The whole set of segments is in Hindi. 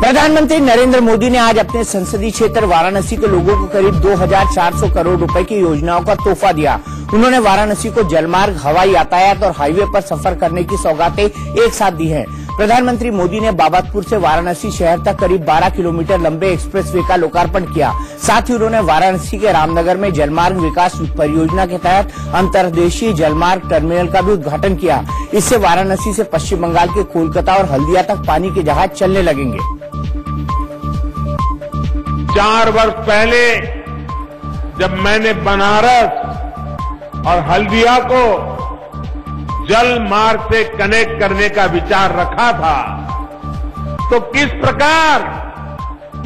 प्रधानमंत्री नरेंद्र मोदी ने आज अपने संसदीय क्षेत्र वाराणसी के लोगों को करीब 2400 करोड़ रुपए की योजनाओं का तोहफा दिया। उन्होंने वाराणसी को जलमार्ग, हवाई यातायात और हाईवे पर सफर करने की सौगातें एक साथ दी हैं। प्रधानमंत्री मोदी ने बाबतपुर से वाराणसी शहर तक करीब 12 किलोमीटर लंबे एक्सप्रेसवे का लोकार्पण किया। साथ ही उन्होंने वाराणसी के रामनगर में जलमार्ग विकास परियोजना के तहत अंतर्देशीय जलमार्ग टर्मिनल का भी उद्घाटन किया। इससे वाराणसी से पश्चिम बंगाल के कोलकाता और हल्दिया तक पानी के जहाज चलने लगेंगे। 4 वर्ष पहले जब मैंने बनारस और हल्दिया को जल मार्ग से कनेक्ट करने का विचार रखा था, तो किस प्रकार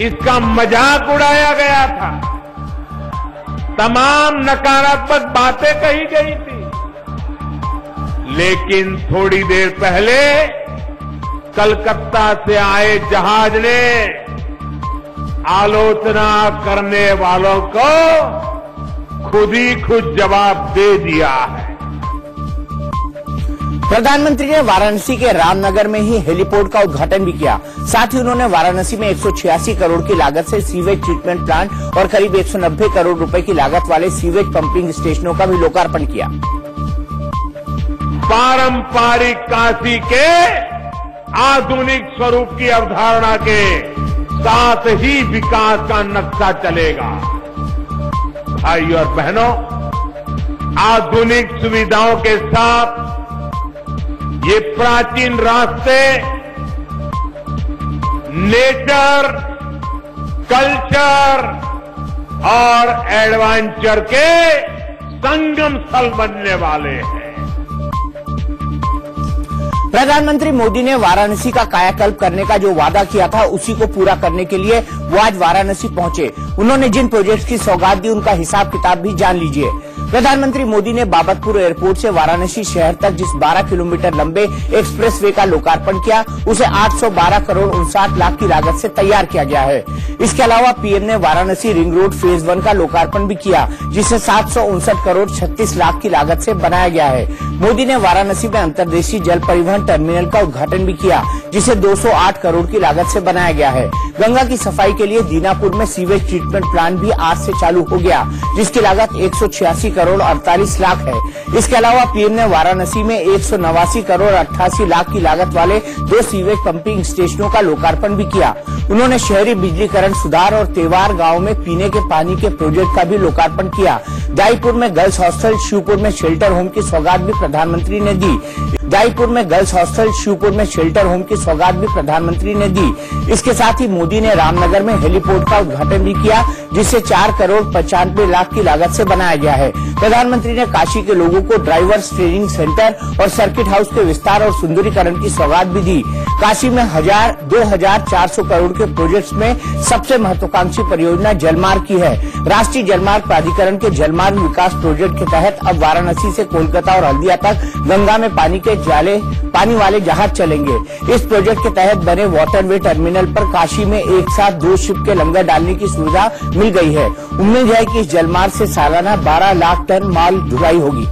इसका मजाक उड़ाया गया था, तमाम नकारात्मक बातें कही गई थी। लेकिन थोड़ी देर पहले कलकत्ता से आए जहाज ने आलोचना करने वालों को खुद ही खुद जवाब दे दिया है। प्रधानमंत्री ने वाराणसी के रामनगर में ही हेलीपोर्ट का उद्घाटन भी किया। साथ ही उन्होंने वाराणसी में 186 करोड़ की लागत से सीवेज ट्रीटमेंट प्लांट और करीब 190 करोड़ रुपए की लागत वाले सीवेज पंपिंग स्टेशनों का भी लोकार्पण किया। पारंपरिक काशी के आधुनिक स्वरूप की अवधारणा के साथ ही विकास का नक्शा चलेगा। भाई और बहनों, आधुनिक सुविधाओं के साथ ये प्राचीन रास्ते नेचर, कल्चर और एडवेंचर के संगम स्थल बनने वाले हैं। प्रधानमंत्री मोदी ने वाराणसी का कायाकल्प करने का जो वादा किया था, उसी को पूरा करने के लिए वो आज वाराणसी पहुंचे। उन्होंने जिन प्रोजेक्ट्स की सौगात दी, उनका हिसाब किताब भी जान लीजिए। प्रधानमंत्री मोदी ने बाबतपुर एयरपोर्ट से वाराणसी शहर तक जिस 12 किलोमीटर लंबे एक्सप्रेसवे का लोकार्पण किया, उसे 812 करोड़ 59 लाख की लागत से तैयार किया गया है। इसके अलावा पीएम ने वाराणसी रिंग रोड फेज 1 का लोकार्पण भी किया, जिसे 759 करोड़ 36 लाख की लागत से बनाया गया है। मोदी ने वाराणसी में अंतर्देशीय जल परिवहन टर्मिनल का उद्घाटन भी किया, जिसे 208 करोड़ की लागत से बनाया गया है। गंगा की सफाई के लिए दीनापुर में सीवेज ट्रीटमेंट प्लांट भी आज से चालू हो गया, जिसकी लागत 186 करोड़ 48 लाख है। इसके अलावा पीएम ने वाराणसी में 189 करोड़ 88 लाख की लागत वाले 2 सीवेज पंपिंग स्टेशनों का लोकार्पण भी किया। उन्होंने शहरी बिजलीकरण सुधार और तेवार गांव में पीने के पानी के प्रोजेक्ट का भी लोकार्पण किया। दाईपुर में गर्ल्स हॉस्टल, शिवपुर में शेल्टर होम की सौगात भी प्रधानमंत्री ने दी। दाईपुर में गर्ल्स हॉस्टल, शिवपुर में शेल्टर होम की सौगात भी प्रधानमंत्री ने दी। इसके साथ ही मोदी ने रामनगर में हेलीपोर्ट का उद्घाटन भी किया, जिसे 4 करोड़ 95 लाख की लागत से बनाया गया है। प्रधानमंत्री ने काशी के लोगों को ड्राइवर्स ट्रेनिंग सेंटर और सर्किट हाउस के विस्तार और सुंदरीकरण की सौगात भी दी। काशी में 2400 करोड़ के प्रोजेक्ट्स में सबसे महत्वाकांक्षी परियोजना जलमार्ग की है। राष्ट्रीय जलमार्ग प्राधिकरण के जलमार्ग विकास प्रोजेक्ट के तहत अब वाराणसी से कोलकाता और हल्दिया तक गंगा में पानी वाले जहाज चलेंगे। इस प्रोजेक्ट के तहत बने वाटरवे टर्मिनल पर काशी में एक साथ 2 शिप के लंगर डालने की सुविधा मिल गई है। उम्मीद है कि इस जलमार्ग से सालाना 12 लाख टन माल ढुलाई होगी।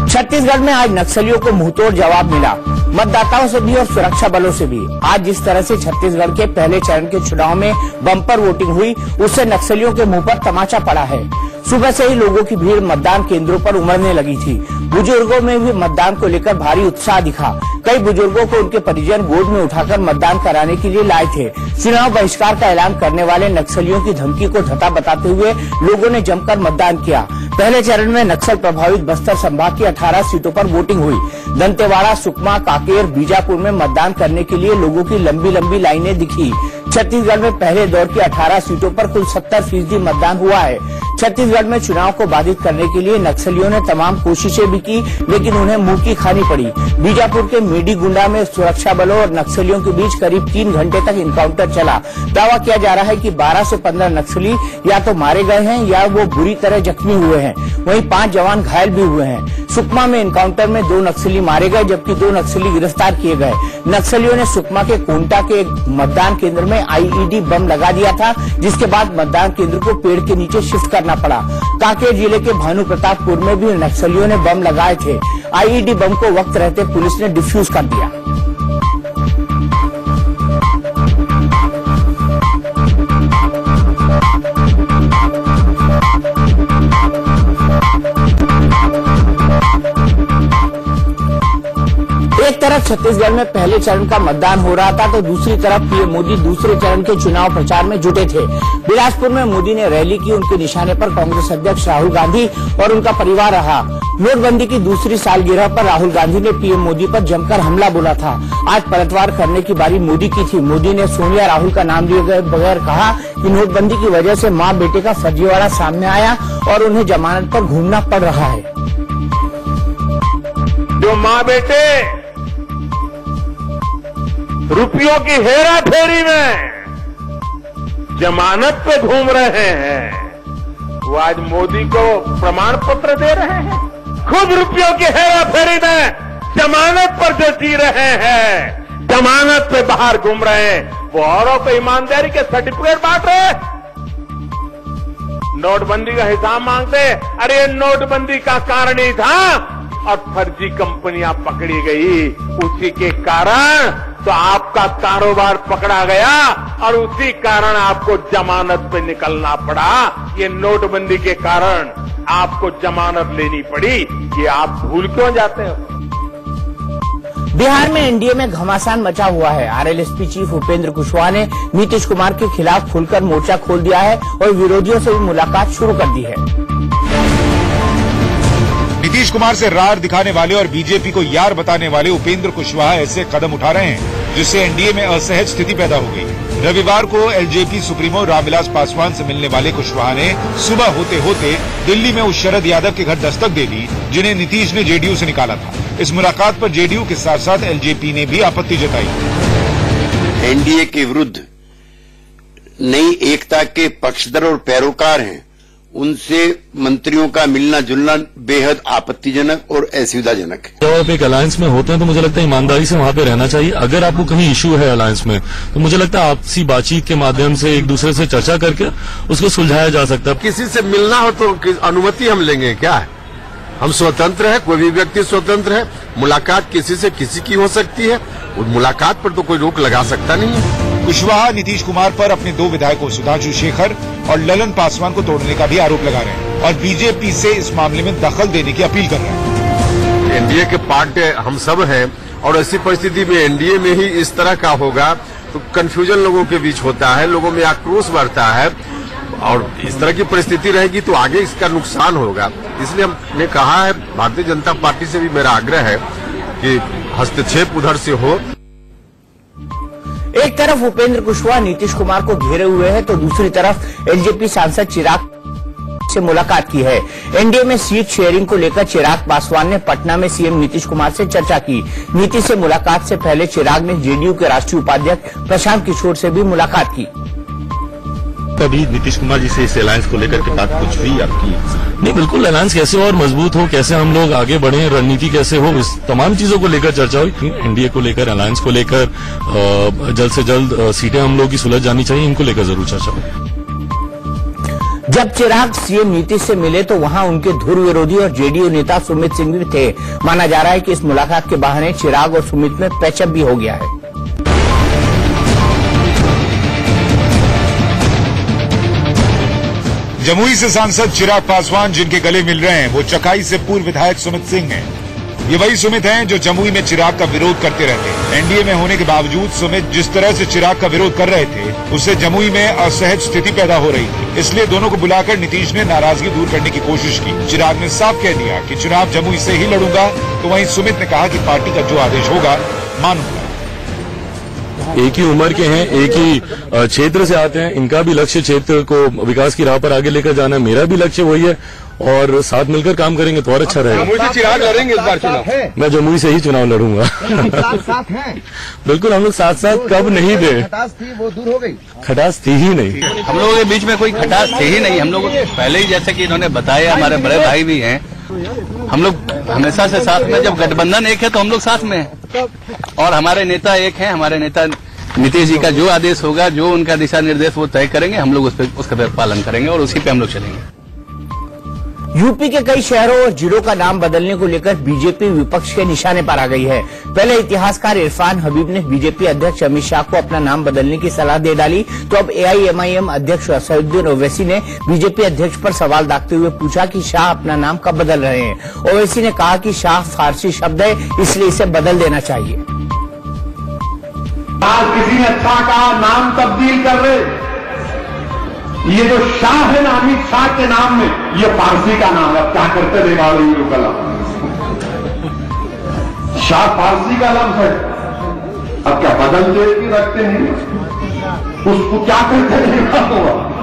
छत्तीसगढ़ में आज नक्सलियों को मुंहतोड़ जवाब मिला, मतदाताओं से भी और सुरक्षा बलों से भी। आज जिस तरह से छत्तीसगढ़ के पहले चरण के चुनाव में बम्पर वोटिंग हुई, उससे नक्सलियों के मुंह पर तमाचा पड़ा है। सुबह से ही लोगों की भीड़ मतदान केंद्रों पर उमड़ने लगी थी। बुजुर्गों में भी मतदान को लेकर भारी उत्साह दिखा। कई बुजुर्गों को उनके परिजन गोद में उठाकर मतदान कराने के लिए लाए थे। चुनाव बहिष्कार का ऐलान करने वाले नक्सलियों की धमकी को झटा बताते हुए लोगों ने जमकर मतदान किया। पहले चरण में नक्सल प्रभावित बस्तर संभाग की 18 सीटों पर वोटिंग हुई। दंतेवाड़ा, सुकमा, कांकेर, बीजापुर में मतदान करने के लिए लोगों की लंबी लंबी लाइनें दिखी। छत्तीसगढ़ में पहले दौर की 18 सीटों पर कुल 70% मतदान हुआ है। छत्तीसगढ़ में चुनाव को बाधित करने के लिए नक्सलियों ने तमाम कोशिशें भी की, लेकिन उन्हें मुंह की खानी पड़ी। बीजापुर के मेडीगुंडा में सुरक्षा बलों और नक्सलियों के बीच करीब 3 घंटे तक इनकाउंटर चला। दावा किया जा रहा है कि 12 से 15 नक्सली या तो मारे गए हैं या वो बुरी तरह जख्मी हुए हैं। वहीं 5 जवान घायल भी हुए हैं। सुकमा में इनकाउंटर में 2 नक्सली मारे गए, जबकि 2 नक्सली गिरफ्तार किए गए। नक्सलियों ने सुकमा के कोंटा के एक मतदान केंद्र में आईईडी बम लगा दिया था, जिसके बाद मतदान केंद्र को पेड़ के नीचे शिफ्ट करना पड़ा। कांकेर जिले के भानु प्रतापपुर में भी नक्सलियों ने बम लगाए थे। आईईडी बम को वक्त रहते पुलिस ने डिफ्यूज कर दिया। एक तरफ छत्तीसगढ़ में पहले चरण का मतदान हो रहा था तो दूसरी तरफ पीएम मोदी दूसरे चरण के चुनाव प्रचार में जुटे थे। बिलासपुर में मोदी ने रैली की। उनके निशाने पर कांग्रेस अध्यक्ष राहुल गांधी और उनका परिवार रहा। नोटबंदी की दूसरी सालगिरह पर राहुल गांधी ने पीएम मोदी पर जमकर हमला बोला था। आज पलटवार करने की बारी मोदी की थी। मोदी ने सोनिया राहुल का नाम लिए बगैर कहा कि नोटबंदी की वजह से मां बेटे का फर्जीवाड़ा सामने आया और उन्हें जमानत पर घूमना पड़ रहा है। जो मां बेटे रुपयों की हेरा फेरी में जमानत पे घूम रहे हैं, वो आज मोदी को प्रमाण पत्र दे रहे हैं। खुद रुपयों की हेरा फेरी में जमानत पर जो जी रहे हैं, जमानत पे बाहर घूम रहे हैं, वो औरों को ईमानदारी के सर्टिफिकेट बांट रहे हैं। नोटबंदी का हिसाब मांगते, अरे नोटबंदी का कारण ही था और फर्जी कंपनियां पकड़ी गई, उसी के कारण तो आपका कारोबार पकड़ा गया और उसी कारण आपको जमानत पे निकलना पड़ा। ये नोटबंदी के कारण आपको जमानत लेनी पड़ी, ये आप भूल क्यों जाते हो? बिहार में एनडीए में घमासान मचा हुआ है। आरएलएसपी चीफ उपेंद्र कुशवाहा ने नीतीश कुमार के खिलाफ खुलकर मोर्चा खोल दिया है और विरोधियों से भी मुलाकात शुरू कर दी है। नीतीश कुमार से रार दिखाने वाले और बीजेपी को यार बताने वाले उपेंद्र कुशवाहा ऐसे कदम उठा रहे हैं जिससे एनडीए में असहज स्थिति पैदा हो गई। रविवार को एलजेपी सुप्रीमो रामविलास पासवान से मिलने वाले कुशवाहा ने सुबह होते होते दिल्ली में उस शरद यादव के घर दस्तक दे दी जिन्हें नीतीश ने जेडीयू से निकाला था। इस मुलाकात पर जेडीयू के साथ साथ एलजेपी ने भी आपत्ति जताई। एनडीए के विरुद्ध नई एकता के पक्षधर और पैरोकार हैं, उनसे मंत्रियों का मिलना जुलना बेहद आपत्तिजनक और असुविधाजनक है। जब आप एक अलायंस में होते हैं तो मुझे लगता है ईमानदारी से वहां पे रहना चाहिए। अगर आपको कहीं इश्यू है अलायंस में तो मुझे लगता है आपसी बातचीत के माध्यम से एक दूसरे से चर्चा करके उसको सुलझाया जा सकता है। किसी से मिलना हो तो अनुमति हम लेंगे क्या है? हम स्वतंत्र है, कोई भी व्यक्ति स्वतंत्र है। मुलाकात किसी से किसी की हो सकती है, उस मुलाकात पर तो कोई रोक लगा सकता नहीं है। कुशवाहा नीतीश कुमार पर अपने दो विधायकों सुधांशु शेखर और ललन पासवान को तोड़ने का भी आरोप लगा रहे हैं और बीजेपी से इस मामले में दखल देने की अपील कर रहे हैं। एनडीए के पार्ट हम सब हैं और ऐसी परिस्थिति में एनडीए में ही इस तरह का होगा तो कंफ्यूजन लोगों के बीच होता है, लोगों में आक्रोश बढ़ता है और इस तरह की परिस्थिति रहेगी तो आगे इसका नुकसान होगा। इसलिए हमने कहा है, भारतीय जनता पार्टी से भी मेरा आग्रह है कि हस्तक्षेप उधर से हो। एक तरफ उपेंद्र कुशवाहा नीतीश कुमार को घेरे हुए हैं तो दूसरी तरफ एलजेपी सांसद चिराग से मुलाकात की है। एनडीए में सीट शेयरिंग को लेकर चिराग पासवान ने पटना में सीएम नीतीश कुमार से चर्चा की। नीतीश से मुलाकात से पहले चिराग ने जेडीयू के राष्ट्रीय उपाध्यक्ष प्रशांत किशोर से भी मुलाकात की। कभी नीतीश कुमार जी से इस अलायंस को लेकर के बात कुछ हुई आपकी? नहीं, बिल्कुल अलायंस कैसे और मजबूत हो, कैसे हम लोग आगे बढ़े, रणनीति कैसे हो, इस तमाम चीजों को लेकर चर्चा हुई। एनडीए को लेकर, अलायंस को लेकर जल्द से जल्द सीटें हम लोग की सुलझ जानी चाहिए, इनको लेकर जरूर चर्चा हुई। जब चिराग सीएम नीतीश से मिले तो वहां उनके धुर विरोधी और जेडीयू नेता सुमित सिंह भी थे। माना जा रहा है कि इस मुलाकात के बहाने चिराग और सुमित में पैचअप भी हो गया है। जमुई से सांसद चिराग पासवान जिनके गले मिल रहे हैं वो चकाई से पूर्व विधायक सुमित सिंह हैं। ये वही सुमित हैं जो जमुई में चिराग का विरोध करते रहते हैं। एनडीए में होने के बावजूद सुमित जिस तरह से चिराग का विरोध कर रहे थे उससे जमुई में असहज स्थिति पैदा हो रही थी। इसलिए दोनों को बुलाकर नीतीश ने नाराजगी दूर करने की कोशिश की। चिराग ने साफ कह दिया कि चुनाव जमुई से ही लड़ूंगा, तो वहीं सुमित ने कहा कि पार्टी का जो आदेश होगा मानूंगा। एक ही उम्र के हैं, एक ही क्षेत्र से आते हैं, इनका भी लक्ष्य क्षेत्र को विकास की राह पर आगे लेकर जाना है, मेरा भी लक्ष्य वही है और साथ मिलकर काम करेंगे तो और अच्छा रहेगा। जमुई से चिराग लड़ेंगे इस बार चुनाव? मैं जमुई से ही चुनाव लड़ूंगा। साथ हैं? बिल्कुल, हम लोग साथ साथ कब नहीं थे। खटास थी वो दूर हो गई? खटास थी ही नहीं, हम लोगों के बीच में कोई खटास थी ही नहीं। हम लोग पहले ही, जैसे कि इन्होंने बताया, हमारे बड़े भाई भी हैं, हम लोग हमेशा से साथ में। जब गठबंधन एक है तो हम लोग साथ में हैं और हमारे नेता एक हैं। हमारे नेता नीतीश जी का जो आदेश होगा, जो उनका दिशा निर्देश वो तय करेंगे, हम लोग उसका पालन करेंगे और उसी पे हम लोग चलेंगे। यूपी के कई शहरों और जिलों का नाम बदलने को लेकर बीजेपी विपक्ष के निशाने पर आ गई है। पहले इतिहासकार इरफान हबीब ने बीजेपी अध्यक्ष अमित शाह को अपना नाम बदलने की सलाह दे डाली, तो अब एआईएमआईएम अध्यक्ष असदुद्दीन ओवैसी ने बीजेपी अध्यक्ष पर सवाल दागते हुए पूछा कि शाह अपना नाम कब बदल रहे हैं। ओवैसी ने कहा कि शाह फारसी शब्द है, इसलिए इसे बदल देना चाहिए। किसी ने अच्छा कहा नाम तब्दील कर रहे, ये जो शाह है ना अमित शाह के नाम में, ये फारसी का नाम है। क्या करते थे कला शाह फारसी का नाम है, अब क्या बदल दे कि रखते हैं, उसको क्या करते थे।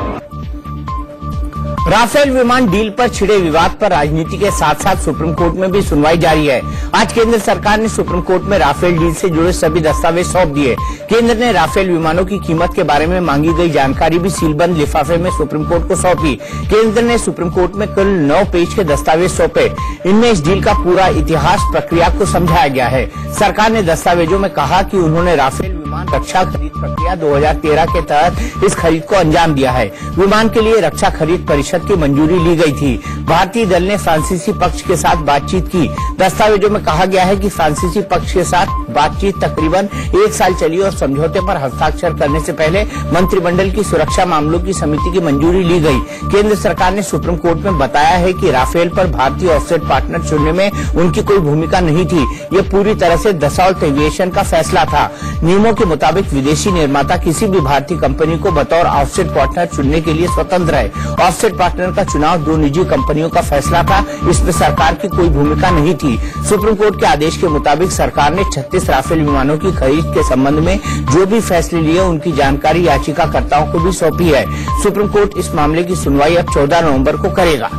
राफेल विमान डील पर छिड़े विवाद पर राजनीति के साथ साथ सुप्रीम कोर्ट में भी सुनवाई जारी है। आज केंद्र सरकार ने सुप्रीम कोर्ट में राफेल डील से जुड़े सभी दस्तावेज सौंप दिए। केंद्र ने राफेल विमानों की कीमत के बारे में मांगी गई जानकारी भी सीलबंद लिफाफे में सुप्रीम कोर्ट को सौंपी। केंद्र ने सुप्रीम कोर्ट में कुल 9 पेज के दस्तावेज सौंपे। इनमें इस डील का पूरा इतिहास, प्रक्रिया को समझाया गया है। सरकार ने दस्तावेजों में कहा कि उन्होंने राफेल विमान रक्षा खरीद प्रक्रिया 2013 के तहत इस खरीद को अंजाम दिया है। विमान के लिए रक्षा खरीद परिषद की मंजूरी ली गई थी। भारतीय दल ने फ्रांसीसी पक्ष के साथ बातचीत की। दस्तावेजों में कहा गया है कि फ्रांसीसी पक्ष के साथ बातचीत तकरीबन 1 साल चली और समझौते पर हस्ताक्षर करने से पहले मंत्रिमंडल की सुरक्षा मामलों की समिति की मंजूरी ली गई। केंद्र सरकार ने सुप्रीम कोर्ट में बताया है कि राफेल पर भारतीय ऑफसेट पार्टनर चुनने में उनकी कोई भूमिका नहीं थी। ये पूरी तरह से दसॉल्ट एविएशन का फैसला था। नियमों के मुताबिक विदेशी निर्माता किसी भी भारतीय कंपनी को बतौर ऑफसेट पार्टनर चुनने के लिए स्वतंत्र है। ऑफसेट पार्टनर का चुनाव 2 निजी कंपनियों का फैसला था, इसमें सरकार की कोई भूमिका नहीं थी। सुप्रीम कोर्ट के आदेश के मुताबिक सरकार ने 36 राफेल विमानों की खरीद के संबंध में जो भी फैसले लिए उनकी जानकारी याचिकाकर्ताओं को भी सौंपी है। सुप्रीम कोर्ट इस मामले की सुनवाई अब 14 नवंबर को करेगा।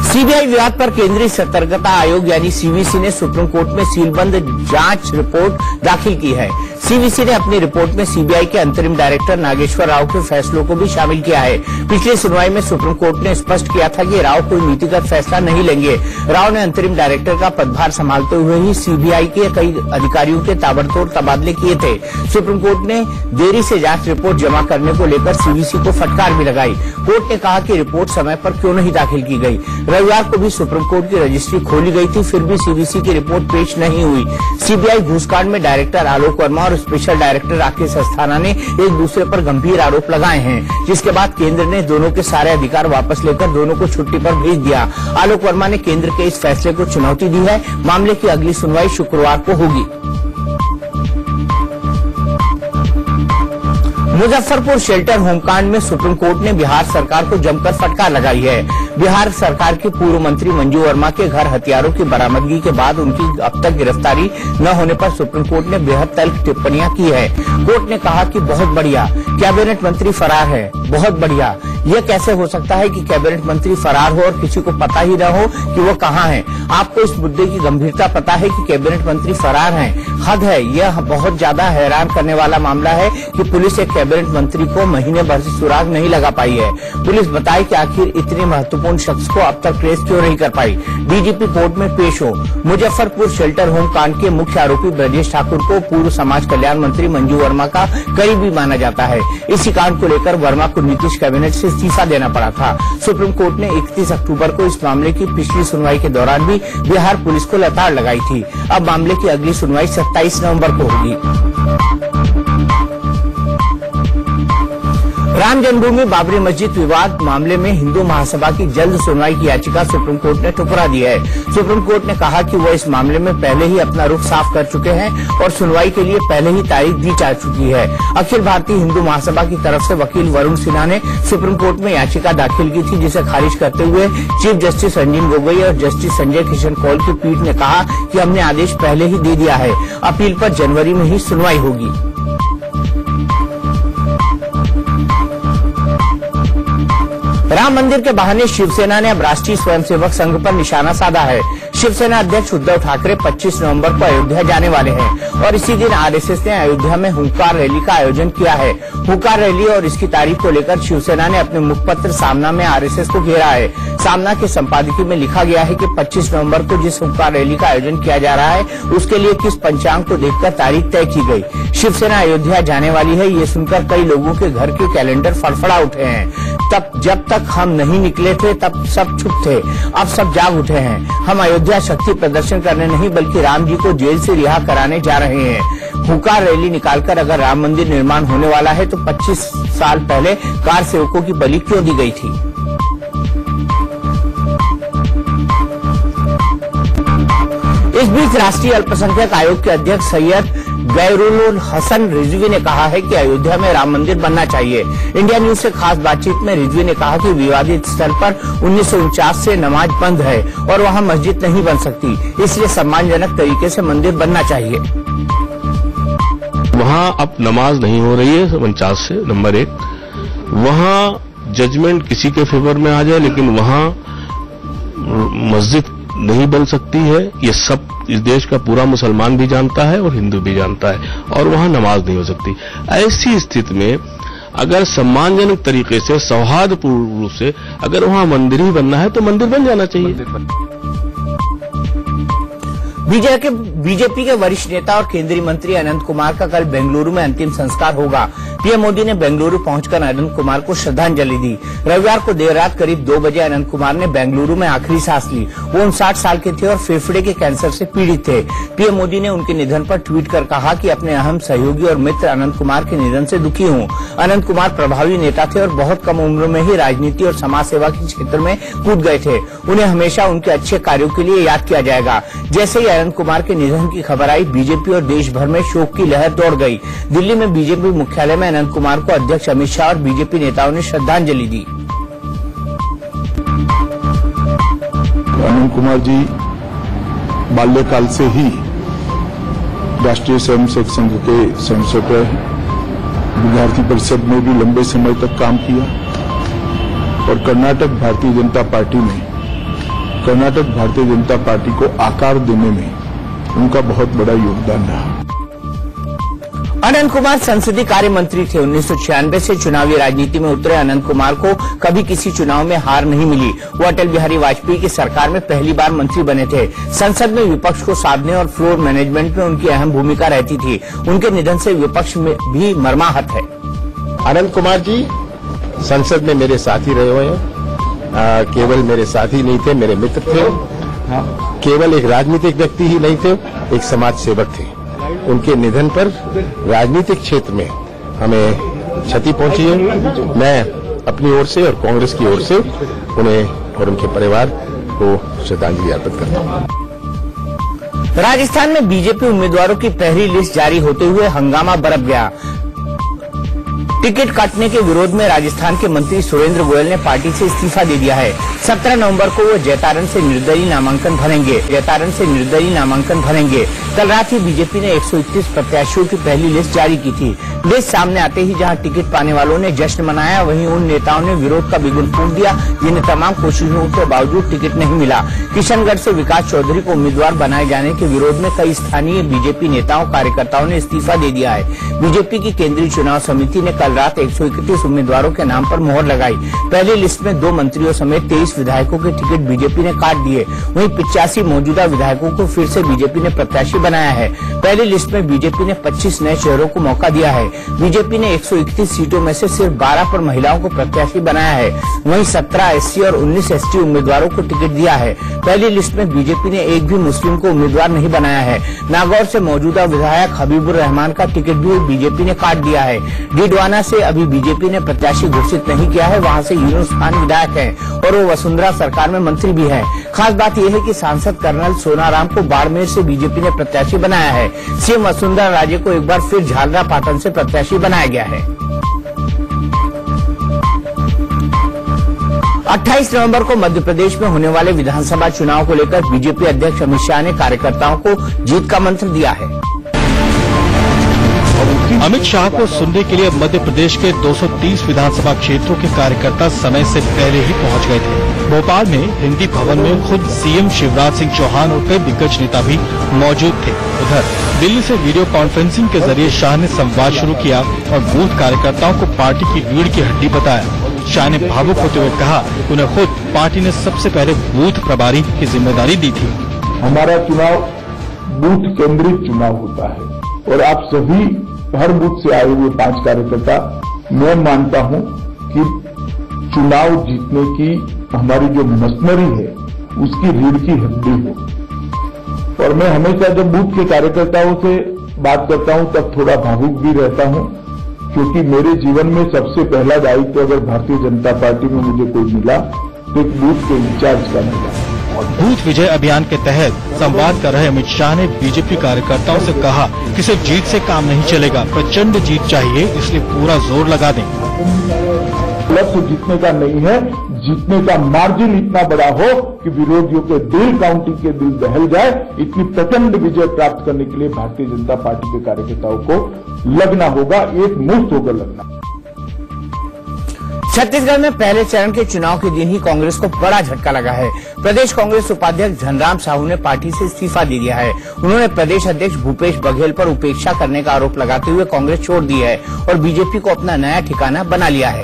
सीबीआई विवाद पर केंद्रीय सतर्कता आयोग यानी सीवीसी ने सुप्रीम कोर्ट में सीलबंद जांच रिपोर्ट दाखिल की है। सीवीसी ने अपनी रिपोर्ट में सीबीआई के अंतरिम डायरेक्टर नागेश्वर राव के फैसलों को भी शामिल किया है। पिछली सुनवाई में सुप्रीम कोर्ट ने स्पष्ट किया था कि राव कोई नीतिगत फैसला नहीं लेंगे। राव ने अंतरिम डायरेक्टर का पदभार संभालते हुए ही सीबीआई के कई अधिकारियों के ताबड़तोड़ तबादले किए थे। सुप्रीम कोर्ट ने देरी से जांच रिपोर्ट जमा करने को लेकर सीवीसी को फटकार भी लगाई। कोर्ट ने कहा कि रिपोर्ट समय पर क्यों नहीं दाखिल की गई। रविवार को भी सुप्रीम कोर्ट की रजिस्ट्री खोली गई थी, फिर भी सीवीसी की रिपोर्ट पेश नहीं हुई। सीबीआई घूसकांड में डायरेक्टर आलोक वर्मा और स्पेशल डायरेक्टर राकेश अस्थाना ने एक दूसरे पर गंभीर आरोप लगाए हैं, जिसके बाद केंद्र ने दोनों के सारे अधिकार वापस लेकर दोनों को छुट्टी पर भेज दिया। आलोक वर्मा ने केंद्र के इस फैसले को चुनौती दी है। मामले की अगली सुनवाई शुक्रवार को होगी। मुजफ्फरपुर शेल्टर होमकांड में सुप्रीम कोर्ट ने बिहार सरकार को जमकर फटकार लगाई है। बिहार सरकार की पूर्व मंत्री मंजू वर्मा के घर हथियारों की बरामदगी के बाद उनकी अब तक गिरफ्तारी न होने पर सुप्रीम कोर्ट ने बेहद तल्ख टिप्पणियां की है। कोर्ट ने कहा कि बहुत बढ़िया, कैबिनेट मंत्री फरार है, बहुत बढ़िया। यह कैसे हो सकता है कि कैबिनेट मंत्री फरार हो और किसी को पता ही न हो कि वो कहाँ है? आपको इस मुद्दे की गंभीरता पता है कि कैबिनेट मंत्री फरार हैं? हद है। यह बहुत ज्यादा हैरान करने वाला मामला है कि पुलिस एक कैबिनेट मंत्री को महीने भर से सुराग नहीं लगा पाई है। पुलिस बताए कि आखिर इतने महत्वपूर्ण शख्स को अब तक ट्रेस क्यों नहीं कर पाई। डीजीपी कोर्ट में पेश हो। मुजफ्फरपुर शेल्टर होम कांड के मुख्य आरोपी ब्रजेश ठाकुर को पूर्व समाज कल्याण मंत्री मंजू वर्मा का करीबी माना जाता है। इसी कांड को लेकर वर्मा को नीतीश कैबिनेट से इस्तीफा देना पड़ा था। सुप्रीम कोर्ट ने 31 अक्टूबर को इस मामले की पिछली सुनवाई के दौरान भी बिहार पुलिस को लताड़ लगाई थी। अब मामले की अगली सुनवाई 27 नवंबर को होगी। राम जन्मभूमि बाबरी मस्जिद विवाद मामले में हिंदू महासभा की जल्द सुनवाई की याचिका सुप्रीम कोर्ट ने ठुकरा दी है। सुप्रीम कोर्ट ने कहा कि वो इस मामले में पहले ही अपना रुख साफ कर चुके हैं और सुनवाई के लिए पहले ही तारीख दी जा चुकी है। अखिल भारतीय हिंदू महासभा की तरफ से वकील वरुण सिन्हा ने सुप्रीम कोर्ट में याचिका दाखिल की थी, जिसे खारिज करते हुए चीफ जस्टिस रंजन गोगोई और जस्टिस संजय किशन कौल की पीठ ने कहा कि हमने आदेश पहले ही दे दिया है। अपील पर जनवरी में ही सुनवाई होगी। राम मंदिर के बहाने शिवसेना ने अब राष्ट्रीय स्वयंसेवक संघ पर निशाना साधा है। शिवसेना अध्यक्ष उद्धव ठाकरे 25 नवंबर को अयोध्या जाने वाले हैं और इसी दिन आरएसएस ने अयोध्या में हुंकार रैली का आयोजन किया है। हुंकार रैली और इसकी तारीख को लेकर शिवसेना ने अपने मुखपत्र सामना में आरएसएस को घेरा है। सामना के संपादकीय में लिखा गया है कि 25 नवंबर को जिस हुंकार रैली का आयोजन किया जा रहा है उसके लिए किस पंचांग को देखकर तारीख तय की गई। शिवसेना अयोध्या जाने वाली है, ये सुनकर कई लोगों के घर के कैलेंडर फड़फड़ा उठे हैं। तब जब तक हम नहीं निकले थे तब सब चुप थे, अब सब जाग उठे हैं। हम अयोध्या शक्ति प्रदर्शन करने नहीं बल्कि राम जी को जेल से रिहा कराने जा रहे हैं। हुंकार रैली निकालकर अगर राम मंदिर निर्माण होने वाला है तो 25 साल पहले कार सेवकों की बलि क्यों दी गई थी। इस बीच राष्ट्रीय अल्पसंख्यक आयोग के अध्यक्ष सैयद गैरुल हसन रिजवी ने कहा है कि अयोध्या में राम मंदिर बनना चाहिए। इंडिया न्यूज से खास बातचीत में रिजवी ने कहा कि विवादित स्थल पर 1949 से नमाज बंद है और वहां मस्जिद नहीं बन सकती, इसलिए सम्मानजनक तरीके से मंदिर बनना चाहिए। वहां अब नमाज नहीं हो रही है 49 से, नंबर 1। वहां जजमेंट किसी के फेवर में आ जाए लेकिन वहां मस्जिद नहीं बन सकती है, ये सब इस देश का पूरा मुसलमान भी जानता है और हिंदू भी जानता है, और वहां नमाज नहीं हो सकती। ऐसी स्थिति में अगर सम्मानजनक तरीके से सौहार्दपूर्ण रूप से अगर वहां मंदिर ही बनना है तो मंदिर बन जाना चाहिए। बीजेपी के वरिष्ठ नेता और केंद्रीय मंत्री अनंत कुमार का कल बेंगलुरु में अंतिम संस्कार होगा। पीएम मोदी ने बेंगलुरु पहुंचकर अनंत कुमार को श्रद्धांजलि दी। रविवार को देर रात करीब 2 बजे अनंत कुमार ने बेंगलुरु में आखिरी सांस ली। वो 59 साल के थे और फेफड़े के कैंसर से पीड़ित थे। पीएम मोदी ने उनके निधन पर ट्वीट कर कहा कि अपने अहम सहयोगी और मित्र अनंत कुमार के निधन से दुखी हूं। अनंत कुमार प्रभावी नेता थे और बहुत कम उम्र में ही राजनीति और समाज सेवा के क्षेत्र में कूद गए थे। उन्हें हमेशा उनके अच्छे कार्यों के लिए याद किया जाएगा। जैसे ही अनंत कुमार के निधन की खबर आई, बीजेपी और देश भर में शोक की लहर दौड़ गई। दिल्ली में बीजेपी मुख्यालय में अनंत कुमार को अध्यक्ष अमित शाह और बीजेपी नेताओं ने श्रद्धांजलि दी। अनंत कुमार जी बाल्यकाल से ही राष्ट्रीय स्वयंसेवक संघ के स्वयंसेवक रहे। विद्यार्थी परिषद में भी लंबे समय तक काम किया और कर्नाटक भारतीय जनता पार्टी को आकार देने में उनका बहुत बड़ा योगदान रहा। अनंत कुमार संसदीय कार्य मंत्री थे। 1996 से चुनावी राजनीति में उतरे अनंत कुमार को कभी किसी चुनाव में हार नहीं मिली। वो अटल बिहारी वाजपेयी की सरकार में पहली बार मंत्री बने थे। संसद में विपक्ष को साधने और फ्लोर मैनेजमेंट में उनकी अहम भूमिका रहती थी। उनके निधन से विपक्ष में भी मर्माहत है। अनंत कुमार जी संसद में मेरे साथी रहे हुए हैं। केवल मेरे साथी नहीं थे, मेरे मित्र थे। केवल एक राजनीतिक व्यक्ति ही नहीं थे, एक समाज सेवक थे। उनके निधन पर राजनीतिक क्षेत्र में हमें क्षति पहुंची है। मैं अपनी ओर से और कांग्रेस की ओर से उन्हें और उनके परिवार को श्रद्धांजलि अर्पित करता हूं। राजस्थान में बीजेपी उम्मीदवारों की पहली लिस्ट जारी होते हुए हंगामा बरप गया। टिकट काटने के विरोध में राजस्थान के मंत्री सुरेंद्र गोयल ने पार्टी से इस्तीफा दे दिया है। 17 नवंबर को वो जैतारण से निर्दलीय नामांकन भरेंगे। कल रात ही बीजेपी ने 131 प्रत्याशियों की पहली लिस्ट जारी की थी। लिस्ट सामने आते ही जहां टिकट पाने वालों ने जश्न मनाया, वहीं उन नेताओं ने विरोध का बिगुल फूंक दिया जिन्हें तमाम कोशिशों के बावजूद टिकट नहीं मिला। किशनगढ़ से विकास चौधरी को उम्मीदवार बनाए जाने के विरोध में कई स्थानीय बीजेपी नेताओं कार्यकर्ताओं ने इस्तीफा दे दिया है। बीजेपी की केंद्रीय चुनाव समिति ने कल रात 131 उम्मीदवारों के नाम पर मोहर लगाई। पहली लिस्ट में 2 मंत्रियों समेत 23 विधायकों के टिकट बीजेपी ने काट दिए। वहीं 85 मौजूदा विधायकों को फिर से बीजेपी ने प्रत्याशी बनाया है। पहली लिस्ट में बीजेपी ने 25 नए चेहरों को मौका दिया है। बीजेपी ने 131 सीटों में से सिर्फ 12 पर महिलाओं को प्रत्याशी बनाया है। वहीं 17 एससी और 19 एसटी उम्मीदवारों को टिकट दिया है। पहली लिस्ट में बीजेपी ने एक भी मुस्लिम को उम्मीदवार नहीं बनाया है। नागौर से मौजूदा विधायक हबीबुर रहमान का टिकट भी बीजेपी ने काट दिया है। डीडवाना से अभी बीजेपी ने प्रत्याशी घोषित नहीं किया है। वहां से यूनुस खान विधायक हैं और वो वसुंधरा सरकार में मंत्री भी हैं। खास बात यह है कि सांसद कर्नल सोनाराम को बाड़मेर से बीजेपी ने प्रत्याशी बनाया है। सीएम वसुंधरा राजे को एक बार फिर झालरापाटन से प्रत्याशी बनाया गया है। 28 नवंबर को मध्य प्रदेश में होने वाले विधानसभा चुनाव को लेकर बीजेपी अध्यक्ष अमित शाह ने कार्यकर्ताओं को जीत का मंत्र दिया है। अमित शाह को सुनने के लिए मध्य प्रदेश के 230 विधानसभा क्षेत्रों के कार्यकर्ता समय से पहले ही पहुंच गए थे। भोपाल में हिंदी भवन में खुद सीएम शिवराज सिंह चौहान और कई दिग्गज नेता भी मौजूद थे। उधर दिल्ली से वीडियो कॉन्फ्रेंसिंग के जरिए शाह ने संवाद शुरू किया और बूथ कार्यकर्ताओं को पार्टी की रीढ़ की हड्डी बताया। शाह ने भावुक होते हुए कहा, उन्हें खुद पार्टी ने सबसे पहले बूथ प्रभारी की जिम्मेदारी दी थी। हमारा चुनाव बूथ केंद्रित चुनाव होता है और आप सभी हर बूथ से आए हुए 5 कार्यकर्ता, मैं मानता हूं कि चुनाव जीतने की हमारी जो मशीनरी है उसकी रीढ़ की हड्डी हो। और मैं हमेशा जब बूथ के कार्यकर्ताओं से बात करता हूं तब थोड़ा भावुक भी रहता हूं, क्योंकि मेरे जीवन में सबसे पहला दायित्व अगर भारतीय जनता पार्टी में मुझे कोई मिला तो एक बूथ के इंचार्ज का मिला। बूथ विजय अभियान के तहत संवाद कर रहे अमित शाह ने बीजेपी कार्यकर्ताओं से कहा कि सिर्फ जीत से काम नहीं चलेगा, प्रचंड जीत चाहिए, इसलिए पूरा जोर लगा दें। लक्ष्य जीतने का नहीं है, जीतने का मार्जिन इतना बड़ा हो कि विरोधियों के दिल, काउंटी के दिल दहल जाए। इतनी प्रचंड विजय प्राप्त करने के लिए भारतीय जनता पार्टी के कार्यकर्ताओं को लगना होगा, एक मुश्त होकर लगना। छत्तीसगढ़ में पहले चरण के चुनाव के दिन ही कांग्रेस को बड़ा झटका लगा है। प्रदेश कांग्रेस उपाध्यक्ष धनराम साहू ने पार्टी से इस्तीफा दे दिया है। उन्होंने प्रदेश अध्यक्ष भूपेश बघेल पर उपेक्षा करने का आरोप लगाते हुए कांग्रेस छोड़ दी है और बीजेपी को अपना नया ठिकाना बना लिया है।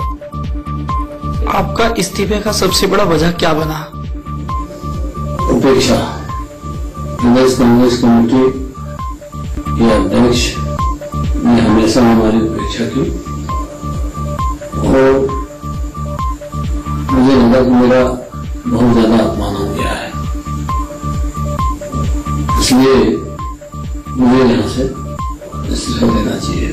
आपका इस्तीफे का सबसे बड़ा वजह क्या बना? उपेक्षा। प्रदेश कांग्रेस कमेटी के अध्यक्ष ने हमेशा हमारी उपेक्षा की और मुझे लगा कि मेरा बहुत ज्यादा अपमान हो गया है, इसलिए मुझे यहाँ से इस्तीफा देना चाहिए।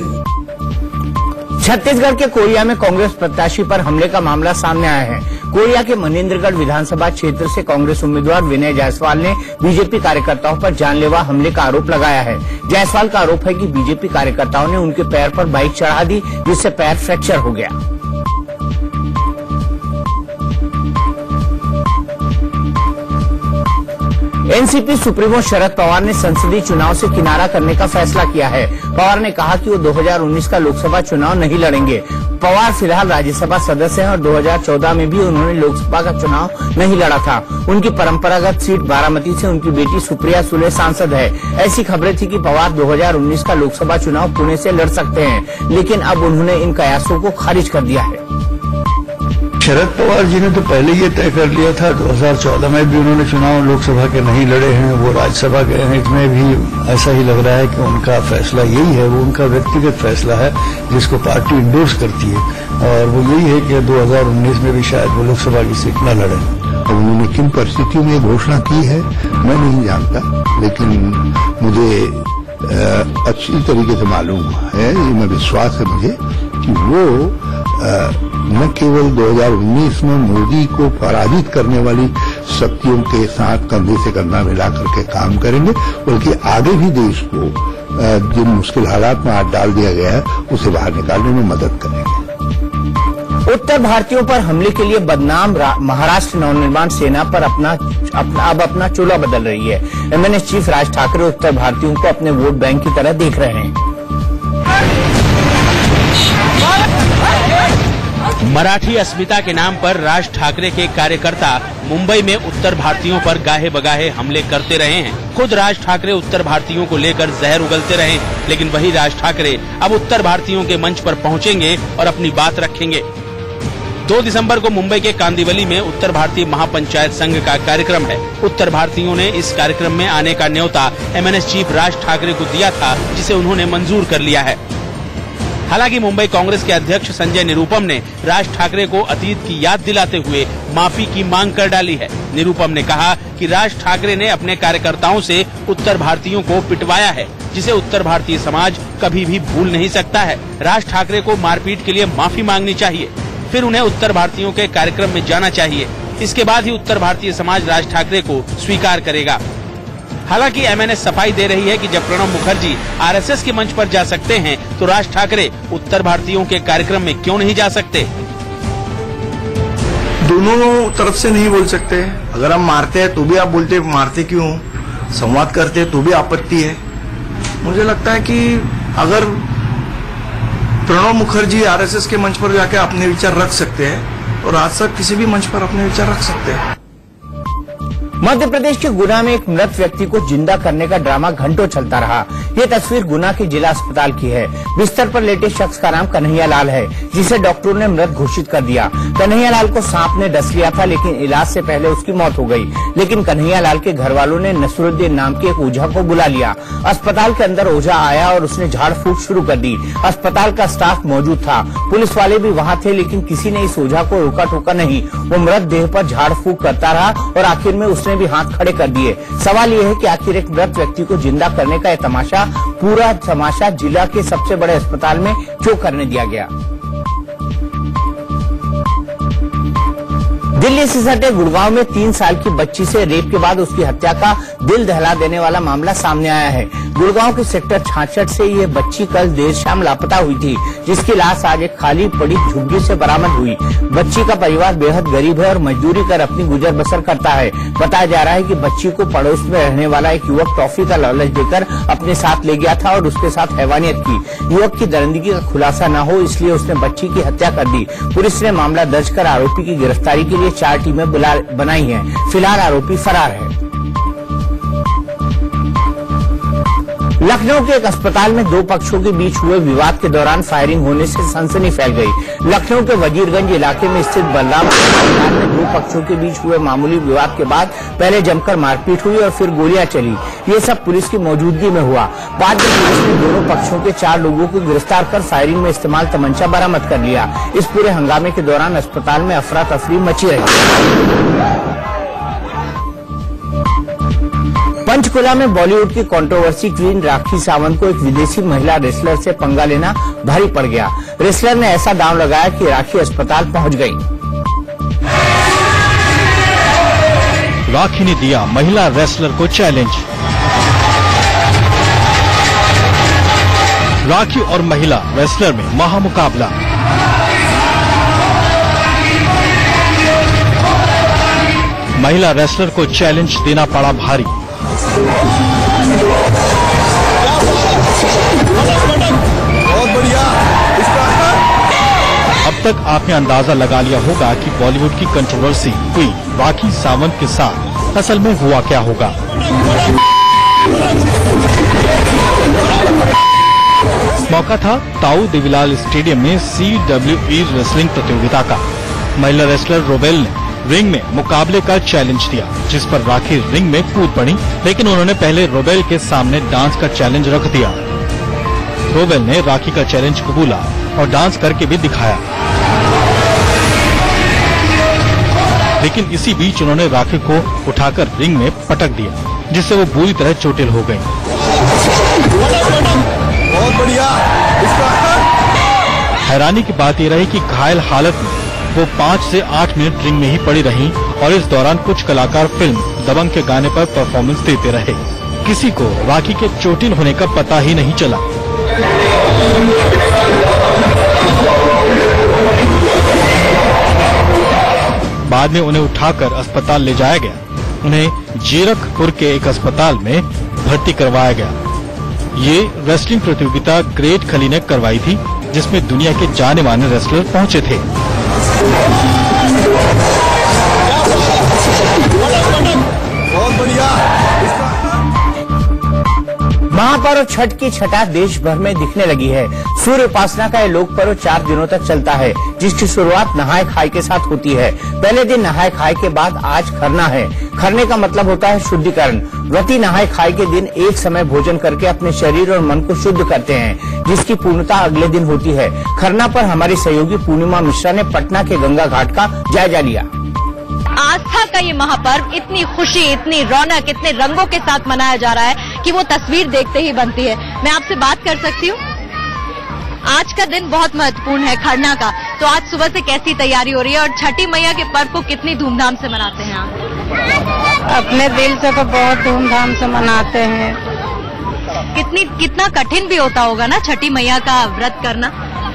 छत्तीसगढ़ के कोरिया में कांग्रेस प्रत्याशी पर हमले का मामला सामने आया है। कोरिया के मनेन्द्रगढ़ विधानसभा क्षेत्र से कांग्रेस उम्मीदवार विनय जायसवाल ने बीजेपी कार्यकर्ताओं पर जानलेवा हमले का आरोप लगाया है। जायसवाल का आरोप है कि बीजेपी कार्यकर्ताओं ने उनके पैर पर बाइक चढ़ा दी, जिससे पैर फ्रैक्चर हो गया। एनसीपी सुप्रीमो शरद पवार ने संसदीय चुनाव से किनारा करने का फैसला किया है। पवार ने कहा कि वो 2019 का लोकसभा चुनाव नहीं लड़ेंगे। पवार फिलहाल राज्यसभा सदस्य हैं और 2014 में भी उन्होंने लोकसभा का चुनाव नहीं लड़ा था। उनकी परंपरागत सीट बारामती से उनकी बेटी सुप्रिया सुले सांसद है। ऐसी खबरें थी कि पवार 2019 का लोकसभा चुनाव पुणे से लड़ सकते हैं, लेकिन अब उन्होंने इन कयासों को खारिज कर दिया है। शरद पवार जी ने तो पहले ये तय कर लिया था, 2014 में भी उन्होंने चुनाव लोकसभा के नहीं लड़े हैं, वो राज्यसभा गए हैं। इसमें भी ऐसा ही लग रहा है कि उनका फैसला यही है, वो उनका व्यक्तिगत फैसला है जिसको पार्टी इंडोर्स करती है, और वो यही है कि 2019 में भी शायद वो लोकसभा की सीट न लड़े। अब उन्होंने किन परिस्थितियों में घोषणा की है मैं नहीं जानता, लेकिन मुझे अच्छी तरीके से मालूम है, ये विश्वास है मुझे कि वो न केवल 2019 में मोदी को पराजित करने वाली शक्तियों के साथ कंधे से कंधा मिला करके काम करेंगे, बल्कि आगे भी देश को जिन मुश्किल हालात में हाथ डाल दिया गया है उसे बाहर निकालने में मदद करेंगे। उत्तर भारतीयों पर हमले के लिए बदनाम महाराष्ट्र नवनिर्माण सेना पर अब अपना चोला बदल रही है। एमएनएस चीफ राज ठाकरे उत्तर भारतीयों को अपने वोट बैंक की तरह देख रहे हैं। मराठी अस्मिता के नाम पर राज ठाकरे के कार्यकर्ता मुंबई में उत्तर भारतीयों पर गाहे बगाहे हमले करते रहे हैं। खुद राज ठाकरे उत्तर भारतीयों को लेकर जहर उगलते रहे, लेकिन वही राज ठाकरे अब उत्तर भारतीयों के मंच पर पहुंचेंगे और अपनी बात रखेंगे। 2 दिसंबर को मुंबई के कांदिवली में उत्तर भारतीय महापंचायत संघ का कार्यक्रम है। उत्तर भारतीयों ने इस कार्यक्रम में आने का न्योता एमएनएस चीफ राज ठाकरे को दिया था, जिसे उन्होंने मंजूर कर लिया है। हालांकि मुंबई कांग्रेस के अध्यक्ष संजय निरुपम ने राज ठाकरे को अतीत की याद दिलाते हुए माफी की मांग कर डाली है। निरुपम ने कहा कि राज ठाकरे ने अपने कार्यकर्ताओं से उत्तर भारतीयों को पिटवाया है, जिसे उत्तर भारतीय समाज कभी भी भूल नहीं सकता है। राज ठाकरे को मारपीट के लिए माफी मांगनी चाहिए, फिर उन्हें उत्तर भारतीयों के कार्यक्रम में जाना चाहिए। इसके बाद ही उत्तर भारतीय समाज राज ठाकरे को स्वीकार करेगा। हालांकि एमएनएस सफाई दे रही है कि जब प्रणब मुखर्जी आरएसएस के मंच पर जा सकते हैं, तो राज ठाकरे उत्तर भारतीयों के कार्यक्रम में क्यों नहीं जा सकते? दोनों तरफ से नहीं बोल सकते। अगर हम मारते हैं तो भी आप बोलते हैं मारते क्यों, संवाद करते हैं तो भी आपत्ति है। मुझे लगता है कि अगर प्रणब मुखर्जी आरएसएस के मंच पर जाके अपने विचार रख सकते हैं और आज तक किसी भी मंच पर अपने विचार रख सकते हैं। मध्य प्रदेश के गुना में एक मृत व्यक्ति को जिंदा करने का ड्रामा घंटों चलता रहा। ये तस्वीर गुना के जिला अस्पताल की है। बिस्तर पर लेटे शख्स का नाम कन्हैया लाल है, जिसे डॉक्टरों ने मृत घोषित कर दिया। कन्हैया लाल को सांप ने डस लिया था, लेकिन इलाज से पहले उसकी मौत हो गई। लेकिन कन्हैया लाल के घर वालों ने नसरुद्दीन नाम के एक ओझा को बुला लिया। अस्पताल के अंदर ओझा आया और उसने झाड़ फूक शुरू कर दी। अस्पताल का स्टाफ मौजूद था, पुलिस वाले भी वहाँ थे, लेकिन किसी ने इस ओझा को रोका टोका नहीं। वो मृत देह पर झाड़ फूक करता रहा और आखिर में उसने भी हाथ खड़े कर दिए। सवाल ये है कि आखिर एक मृत व्यक्ति को जिंदा करने का ये पूरा तमाशा जिला के सबसे बड़े अस्पताल में क्यों करने दिया गया। दिल्ली से सटे गुड़गांव में 3 साल की बच्ची से रेप के बाद उसकी हत्या का दिल दहला देने वाला मामला सामने आया है। गुड़गांव के सेक्टर 66 से ये बच्ची कल देर शाम लापता हुई थी, जिसकी लाश आज एक खाली पड़ी झुग्गी से बरामद हुई। बच्ची का परिवार बेहद गरीब है और मजदूरी कर अपनी गुजर बसर करता है। बताया जा रहा है कि बच्ची को पड़ोस में रहने वाला एक युवक टॉफी का लालच देकर अपने साथ ले गया था और उसके साथ हैवानियत की। युवक की दरिंदगी का खुलासा न हो, इसलिए उसने बच्ची की हत्या कर दी। पुलिस ने मामला दर्ज कर आरोपी की गिरफ्तारी के लिए 4 टीमें बनाई हैं। फिलहाल आरोपी फरार है। लखनऊ के एक अस्पताल में 2 पक्षों के बीच हुए विवाद के दौरान फायरिंग होने से सनसनी फैल गई। लखनऊ के वजीरगंज इलाके में स्थित बलराम अस्पताल में 2 पक्षों के बीच हुए मामूली विवाद के बाद पहले जमकर मारपीट हुई और फिर गोलियां चली। ये सब पुलिस की मौजूदगी में हुआ। बाद में पुलिस ने दोनों पक्षों के 4 लोगों को गिरफ्तार कर फायरिंग में इस्तेमाल तमंचा बरामद कर लिया। इस पूरे हंगामे के दौरान अस्पताल में अफरा तफरी मची रही। पंचकुला में बॉलीवुड की कंट्रोवर्सी क्वीन राखी सावंत को एक विदेशी महिला रेसलर से पंगा लेना भारी पड़ गया। रेसलर ने ऐसा दांव लगाया कि राखी अस्पताल पहुंच गई। राखी ने दिया महिला रेसलर को चैलेंज। राखी और महिला रेसलर में महामुकाबला। महिला रेसलर को चैलेंज देना पड़ा भारी। बहुत बढ़िया। अब तक आपने अंदाजा लगा लिया होगा कि बॉलीवुड की कंट्रोवर्सी क्वीन राखी सावंत के साथ असल में हुआ क्या होगा। मौका था ताऊ देवीलाल स्टेडियम में CWE रेसलिंग प्रतियोगिता का। महिला रेसलर रोबेल ने रिंग में मुकाबले का चैलेंज दिया, जिस पर राखी रिंग में कूद पड़ी, लेकिन उन्होंने पहले रोबेल के सामने डांस का चैलेंज रख दिया। रोबेल ने राखी का चैलेंज कबूला और डांस करके भी दिखाया, लेकिन इसी बीच उन्होंने राखी को उठाकर रिंग में पटक दिया, जिससे वो बुरी तरह चोटिल हो गई। बहुत बढ़िया। हैरानी की बात यह रही कि घायल हालत में वो 5 से 8 मिनट रिंग में ही पड़ी रहीं और इस दौरान कुछ कलाकार फिल्म दबंग के गाने पर परफॉर्मेंस देते रहे। किसी को राखी के चोटिल होने का पता ही नहीं चला। बाद में उन्हें उठाकर अस्पताल ले जाया गया। उन्हें जीरकपुर के एक अस्पताल में भर्ती करवाया गया। ये रेसलिंग प्रतियोगिता ग्रेट खली ने करवाई थी, जिसमें दुनिया के जाने माने रेसलर पहुंचे थे। बहुत बढ़िया। महापर्व छठ की छठा देश भर में दिखने लगी है। सूर्य उपासना का ये लोक पर्व 4 दिनों तक चलता है, जिसकी शुरुआत नहाय खाय के साथ होती है। पहले दिन नहाय खाय के बाद आज खरना है। खरने का मतलब होता है शुद्धिकरण। व्रती नहाय खाय के दिन एक समय भोजन करके अपने शरीर और मन को शुद्ध करते हैं, जिसकी पूर्णता अगले दिन होती है। खरना पर हमारी सहयोगी पूर्णिमा मिश्रा ने पटना के गंगा घाट का जायजा लिया। आस्था का ये महापर्व इतनी खुशी, इतनी रौनक, इतने रंगों के साथ मनाया जा रहा है कि वो तस्वीर देखते ही बनती है। मैं आपसे बात कर सकती हूँ? आज का दिन बहुत महत्वपूर्ण है खरना का, तो आज सुबह से कैसी तैयारी हो रही है और छठी मैया के पर्व को कितनी धूमधाम से मनाते हैं आप? अपने दिल से तो बहुत धूमधाम से मनाते हैं। कितना कठिन भी होता होगा ना छठी मैया का व्रत करना?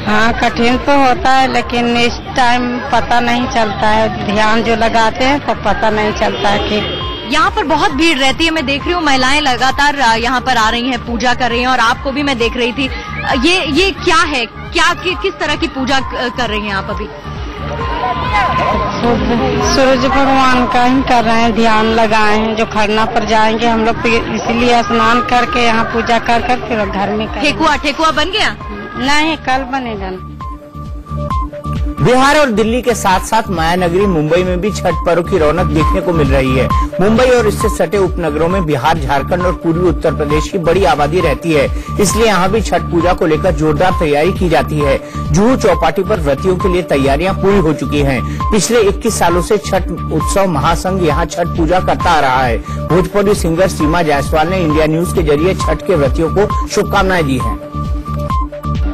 हाँ, कठिन तो होता है, लेकिन इस टाइम पता नहीं चलता है। ध्यान जो लगाते हैं तो पता नहीं चलता है कि यहाँ पर बहुत भीड़ रहती है। मैं देख रही हूँ महिलाएं लगातार यहाँ पर आ रही हैं, पूजा कर रही हैं और आपको भी मैं देख रही थी। ये क्या है, किस तरह की पूजा कर रही हैं आप अभी? सूरज भगवान का ही कर रहे हैं, ध्यान लगाए हैं। जो खरना पर जाएंगे हम लोग, इसलिए स्नान करके यहाँ पूजा कर फिर घर में ठेकुआ बन गया? नहीं, कल बनेगा। बिहार और दिल्ली के साथ साथ मायानगरी मुंबई में भी छठ पर्व की रौनक देखने को मिल रही है। मुंबई और इससे सटे उपनगरों में बिहार, झारखंड और पूर्वी उत्तर प्रदेश की बड़ी आबादी रहती है, इसलिए यहाँ भी छठ पूजा को लेकर जोरदार तैयारी की जाती है। जुहू चौपाटी पर व्रतियों के लिए तैयारियां पूरी हो चुकी हैं। पिछले 21 सालों से छठ उत्सव महासंघ यहाँ छठ पूजा करता आ रहा है। भोजपुरी सिंगर सीमा जायसवाल ने इंडिया न्यूज के जरिए छठ के व्रतियों को शुभकामनाएं दी हैं।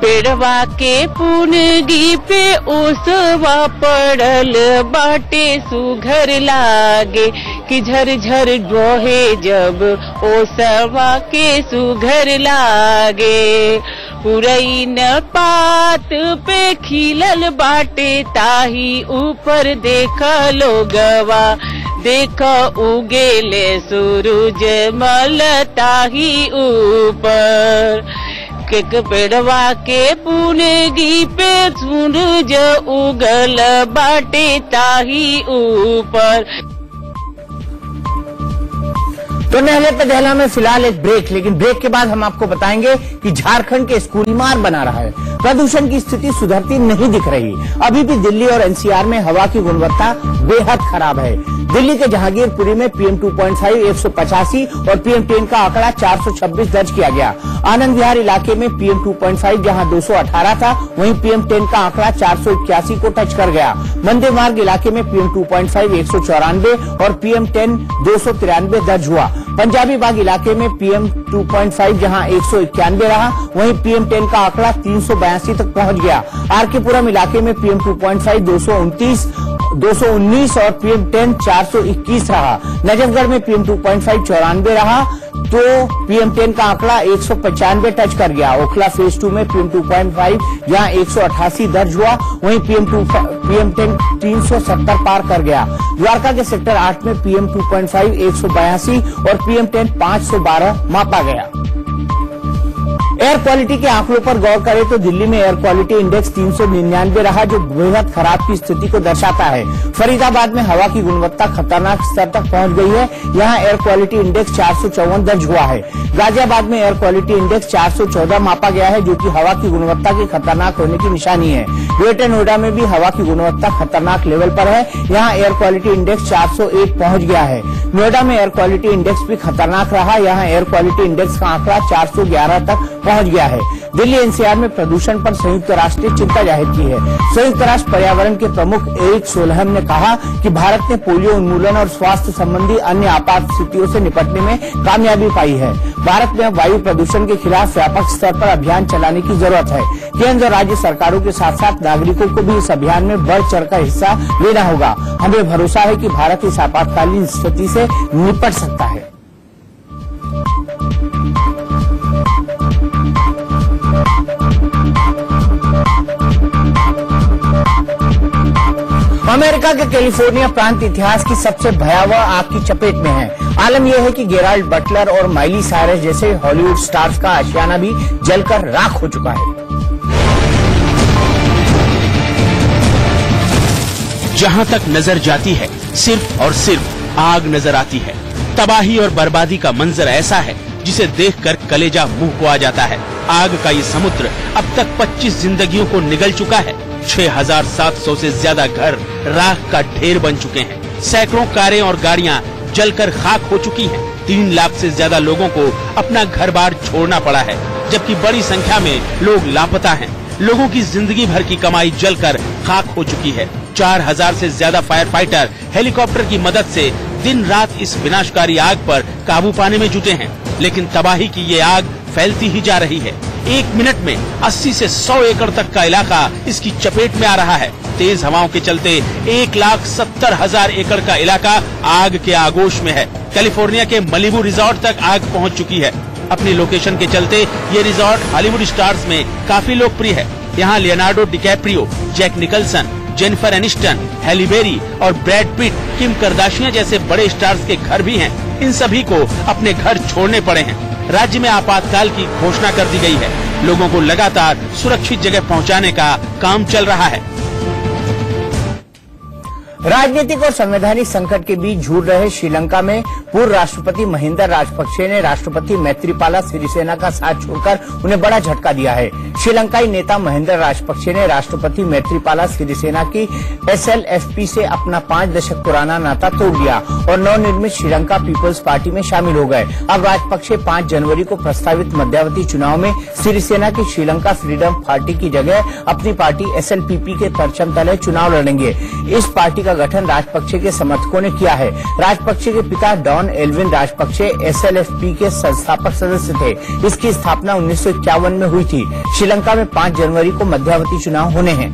पेड़वा के पुनगी पे ओसवा पड़ल बाटे सुघर लागे कि झरझर डोहे जब ओसवा के सुघर लागे। पुरैन पात पे खिलल बाटे ताही ऊपर देख लोगवा, देख उगेले सूरज मल ताही ऊपर। एक पेड़वा के पुनगी पे सूरज उगल बाटे ताही ऊपर। तो नहले पे दहला में फिलहाल एक ब्रेक, लेकिन ब्रेक के बाद हम आपको बताएंगे कि झारखंड के स्कूल बीमार बना रहा है। प्रदूषण की स्थिति सुधरती नहीं दिख रही। अभी भी दिल्ली और एनसीआर में हवा की गुणवत्ता बेहद खराब है। दिल्ली के जहांगीरपुरी में PM 2.5 185 और PM 10 का आंकड़ा 426 दर्ज किया गया। आनंद विहार इलाके में PM 2.5 जहां 218 था, वहीं PM 10 का आंकड़ा 481 को टच कर गया। मंदिर मार्ग इलाके में PM 2.5 194 और PM 10 293 दर्ज हुआ। पंजाबी बाग इलाके में PM 2.5 जहां 191 रहा, वहीं PM 10 का आंकड़ा 382 तक पहुंच गया। आरकेपुरम इलाके में PM 2.5 219 और PM 10 421 रहा। नजफगढ़ में PM 2.5 94 रहा, तो PM 10 का आंकड़ा 195 टच कर गया। ओखला फेज 2 में PM 2.5 जहां 188 दर्ज हुआ, वहीं PM 10 370 पार कर गया। द्वारका के सेक्टर 8 में PM 2.5 182 और PM 10 512 मापा गया। एयर क्वालिटी के आंकड़ों पर गौर करें तो दिल्ली में एयर क्वालिटी इंडेक्स 399 रहा, जो बेहद खराब की स्थिति को दर्शाता है। फरीदाबाद में हवा की गुणवत्ता खतरनाक स्तर तक पहुंच गई है, यहां एयर क्वालिटी इंडेक्स 454 दर्ज हुआ है। गाजियाबाद में एयर क्वालिटी इंडेक्स 414 मापा गया है, जो कि हवा की गुणवत्ता के खतरनाक होने की निशानी है। ग्रेटर नोएडा में भी हवा की गुणवत्ता खतरनाक लेवल पर है, यहाँ एयर क्वालिटी इंडेक्स 401 पहुंच गया है। नोएडा में एयर क्वालिटी इंडेक्स भी खतरनाक रहा, यहाँ एयर क्वालिटी इंडेक्स का आंकड़ा 411 तक पहुंच गया है। दिल्ली एनसीआर में प्रदूषण पर संयुक्त राष्ट्र ने चिंता जाहिर की है। संयुक्त राष्ट्र पर्यावरण के प्रमुख एरिक सोलहम ने कहा कि भारत ने पोलियो उन्मूलन और स्वास्थ्य संबंधी अन्य आपात स्थितियों से निपटने में कामयाबी पाई है। भारत में अब वायु प्रदूषण के खिलाफ व्यापक स्तर पर अभियान चलाने की जरूरत है। केंद्र और राज्य सरकारों के साथ साथ नागरिकों को भी इस अभियान में बढ़ चढ़कर हिस्सा लेना होगा। हमें भरोसा है कि भारत इस आपातकालीन स्थिति से निपट सकता है। अमेरिका के कैलिफोर्निया प्रांत इतिहास की सबसे भयावह आग की चपेट में है। आलम यह है कि गेराल्ड बटलर और माइली साइरस जैसे हॉलीवुड स्टार्स का आशियाना भी जलकर राख हो चुका है। जहां तक नजर जाती है सिर्फ और सिर्फ आग नजर आती है। तबाही और बर्बादी का मंजर ऐसा है जिसे देखकर कलेजा मुंह को आ जाता है। आग का ये समुद्र अब तक 25 जिंदगियों को निगल चुका है। 6700 से ज्यादा घर राख का ढेर बन चुके हैं। सैकड़ों कारें और गाड़ियां जलकर खाक हो चुकी हैं। 3 लाख से ज्यादा लोगों को अपना घर बार छोड़ना पड़ा है, जबकि बड़ी संख्या में लोग लापता हैं। लोगों की जिंदगी भर की कमाई जलकर खाक हो चुकी है। 4000 से ज्यादा फायर फाइटर हेलीकॉप्टर की मदद से दिन रात इस विनाशकारी आग पर काबू पाने में जुटे हैं, लेकिन तबाही की ये आग फैलती ही जा रही है। 1 मिनट में 80 से 100 एकड़ तक का इलाका इसकी चपेट में आ रहा है। तेज हवाओं के चलते 1,70,000 एकड़ का इलाका आग के आगोश में है। कैलिफोर्निया के मलिबू रिजॉर्ट तक आग पहुंच चुकी है। अपनी लोकेशन के चलते ये रिजॉर्ट हॉलीवुड स्टार्स में काफी लोकप्रिय है। यहाँ Leonardo DiCaprio, Jack Nicholson, Jennifer Aniston, Halle Berry और ब्रैड पिट, किम करदाशियां जैसे बड़े स्टार्स के घर भी हैं। इन सभी को अपने घर छोड़ने पड़े हैं। राज्य में आपातकाल की घोषणा कर दी गई है। लोगों को लगातार सुरक्षित जगह पहुंचाने का काम चल रहा है। राजनीतिक और संवैधानिक संकट के बीच जूझ रहे श्रीलंका में पूर्व राष्ट्रपति महिंदा राजपक्षे ने राष्ट्रपति मैत्रीपाला सिरिसेना का साथ छोड़कर उन्हें बड़ा झटका दिया है। श्रीलंकाई नेता महिंदा राजपक्षे ने राष्ट्रपति मैत्रीपाला सिरिसेना की SLFP से अपना 5 दशक पुराना नाता तोड़ दिया और नवनिर्मित श्रीलंका पीपल्स पार्टी में शामिल हो गए। अब राजपक्षे 5 जनवरी को प्रस्तावित मध्यावधि चुनाव में सिरिसेना की श्रीलंका फ्रीडम पार्टी की जगह अपनी पार्टी SLPP के परचम तले चुनाव लड़ेंगे। इस पार्टी का गठन राजपक्षे के समर्थकों ने किया है। राजपक्षे के पिता डॉन एल्विन राजपक्षे SLFP के संस्थापक सदस्य थे। इसकी स्थापना 1951 में हुई थी। श्रीलंका में 5 जनवरी को मध्यावधि चुनाव होने हैं।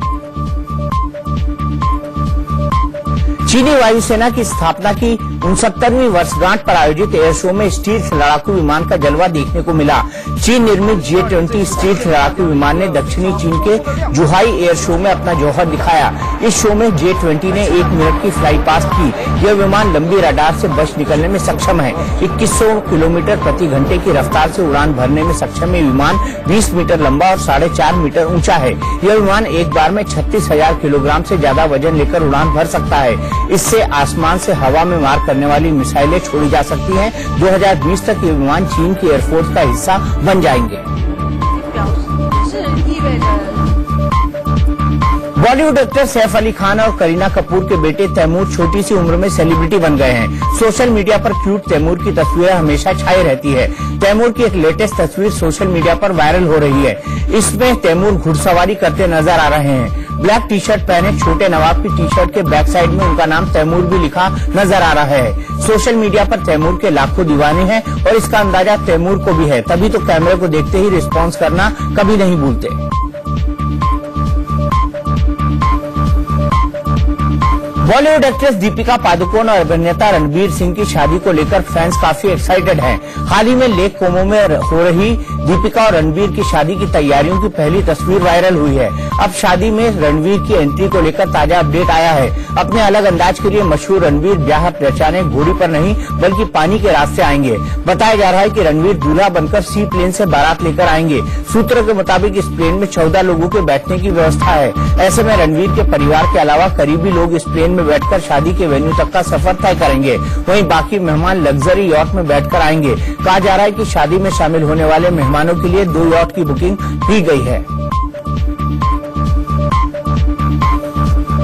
चीनी वायुसेना की स्थापना की 69वीं वर्षगांठ पर आयोजित एयर शो में स्टील्थ लड़ाकू विमान का जलवा देखने को मिला। चीन निर्मित J-20 स्टील्थ लड़ाकू विमान ने दक्षिणी चीन के जुहाई एयर शो में अपना जौहर दिखाया। इस शो में J-20 ने 1 मिनट की फ्लाई पास्ट की। यह विमान लंबी रडार से बच निकलने में सक्षम है। 2100 किलोमीटर प्रति घंटे की रफ्तार से उड़ान भरने में सक्षम ये विमान 20 मीटर लंबा और 4.5 मीटर ऊंचा है। यह विमान एक बार में 36,000 किलोग्राम से ज्यादा वजन लेकर उड़ान भर सकता है। इससे आसमान से हवा में मार करने वाली मिसाइलें छोड़ी जा सकती हैं। 2020 तक ये विमान चीन की एयरफोर्स का हिस्सा बन जाएंगे। बॉलीवुड एक्टर सैफ अली खान और करीना कपूर के बेटे तैमूर छोटी सी उम्र में सेलिब्रिटी बन गए हैं। सोशल मीडिया पर क्यूट तैमूर की तस्वीरें हमेशा छाई रहती है। तैमूर की एक लेटेस्ट तस्वीर सोशल मीडिया पर वायरल हो रही है। इसमें तैमूर घुड़सवारी करते नजर आ रहे हैं। ब्लैक टी शर्ट पहने छोटे नवाब की टी शर्ट के बैक साइड में उनका नाम तैमूर भी लिखा नजर आ रहा है। सोशल मीडिया पर तैमूर के लाखों दीवाने हैं और इसका अंदाजा तैमूर को भी है, तभी तो कैमरे को देखते ही रिस्पॉन्स करना कभी नहीं भूलते। बॉलीवुड एक्ट्रेस दीपिका पादुकोण और अभिनेता रणबीर सिंह की शादी को लेकर फैंस काफी एक्साइटेड हैं। हाल ही में लेक कोमो में हो रही दीपिका और रणबीर की शादी की तैयारियों की पहली तस्वीर वायरल हुई है। अब शादी में रणबीर की एंट्री को लेकर ताजा अपडेट आया है। अपने अलग अंदाज के लिए मशहूर रणबीर ब्याह रचाने घोड़ी पर नहीं बल्कि पानी के रास्ते आएंगे। बताया जा रहा है कि रणबीर दूल्हा बनकर सी प्लेन से बारात लेकर आएंगे। सूत्रों के मुताबिक इस प्लेन में 14 लोगों के बैठने की व्यवस्था है। ऐसे में रणबीर के परिवार के अलावा करीबी लोग इस प्लेन में बैठकर शादी के वेन्यू तक का सफर तय करेंगे। वहीं बाकी मेहमान लग्जरी यॉट में बैठकर आएंगे। कहा जा रहा है कि शादी में शामिल होने वाले मेहमानों के लिए 2 यॉट की बुकिंग की गई है।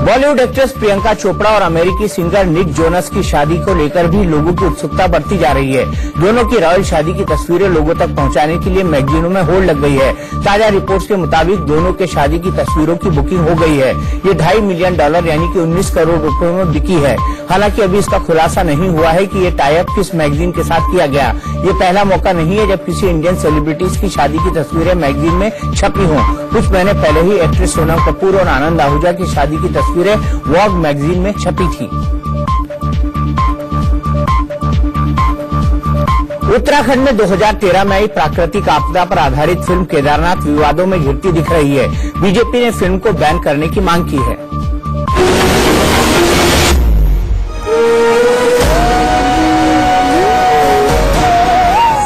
बॉलीवुड एक्ट्रेस प्रियंका चोपड़ा और अमेरिकी सिंगर निक जोनस की शादी को लेकर भी लोगों की उत्सुकता बढ़ती जा रही है। दोनों की रॉयल शादी की तस्वीरें लोगों तक पहुंचाने के लिए मैगजीनों में होड़ लग गई है। ताजा रिपोर्ट्स के मुताबिक दोनों के शादी की तस्वीरों की बुकिंग हो गई है। ये $2.5 मिलियन यानी कि 19 करोड़ रुपए में बिकी है। हालांकि अभी इसका खुलासा नहीं हुआ है कि ये टाई अप किस मैगजीन के साथ किया गया। ये पहला मौका नहीं है जब किसी इंडियन सेलिब्रिटीज की शादी की तस्वीरें मैगजीन में छपी हों। कुछ महीने पहले ही एक्ट्रेस सोनम कपूर और आनंद आहूजा की शादी की तस्वीरें वॉग मैगजीन में छपी थी। उत्तराखंड में 2013 में आई प्राकृतिक आपदा पर आधारित फिल्म केदारनाथ विवादों में घिरती दिख रही है। बीजेपी ने फिल्म को बैन करने की मांग की है।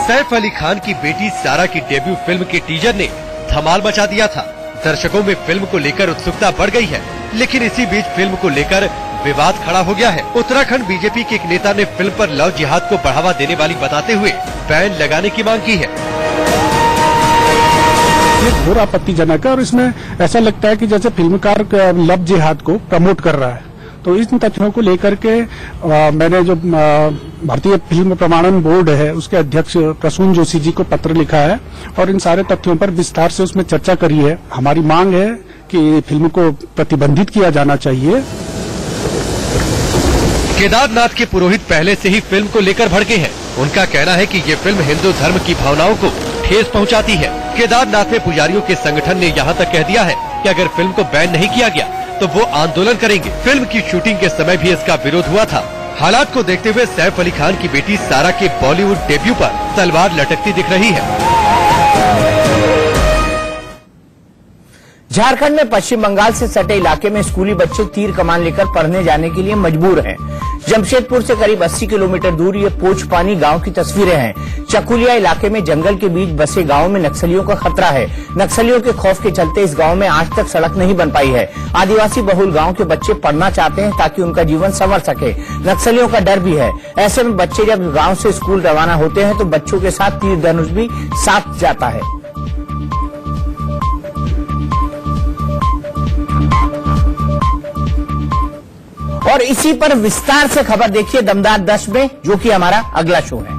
सैफ अली खान की बेटी सारा की डेब्यू फिल्म के टीजर ने धमाल मचा दिया था। दर्शकों में फिल्म को लेकर उत्सुकता बढ़ गई है, लेकिन इसी बीच फिल्म को लेकर विवाद खड़ा हो गया है। उत्तराखंड बीजेपी के एक नेता ने फिल्म पर लव जिहाद को बढ़ावा देने वाली बताते हुए बैन लगाने की मांग की है। ये घोर आपत्तिजनक है और इसमें ऐसा लगता है कि जैसे फिल्मकार लव जिहाद को प्रमोट कर रहा है। तो इन तथ्यों को लेकर के मैंने जो भारतीय फिल्म प्रमाणन बोर्ड है उसके अध्यक्ष प्रसून जोशी जी को पत्र लिखा है और इन सारे तथ्यों पर विस्तार से उसमें चर्चा करी है। हमारी मांग है कि फिल्म को प्रतिबंधित किया जाना चाहिए। केदारनाथ के पुरोहित पहले से ही फिल्म को लेकर भड़के हैं। उनका कहना है कि ये फिल्म हिंदू धर्म की भावनाओं को ठेस पहुंचाती है। केदारनाथ में पुजारियों के संगठन ने यहाँ तक कह दिया है कि अगर फिल्म को बैन नहीं किया गया तो वो आंदोलन करेंगे। फिल्म की शूटिंग के समय भी इसका विरोध हुआ था। हालात को देखते हुए सैफ अली खान की बेटी सारा के बॉलीवुड डेब्यू पर तलवार लटकती दिख रही है। झारखंड में पश्चिम बंगाल से सटे इलाके में स्कूली बच्चे तीर कमान लेकर पढ़ने जाने के लिए मजबूर हैं। जमशेदपुर से करीब 80 किलोमीटर दूर ये पोचपानी गांव की तस्वीरें हैं। चकुलिया इलाके में जंगल के बीच बसे गांव में नक्सलियों का खतरा है। नक्सलियों के खौफ के चलते इस गांव में आज तक सड़क नहीं बन पाई है। आदिवासी बहुल गांव के बच्चे पढ़ना चाहते हैं ताकि उनका जीवन संवर सके। नक्सलियों का डर भी है। ऐसे में बच्चे जब गांव से स्कूल रवाना होते हैं तो बच्चों के साथ तीर धनुष भी साथ जाता है। और इसी पर विस्तार से खबर देखिए दमदार 10 में, जो कि हमारा अगला शो है।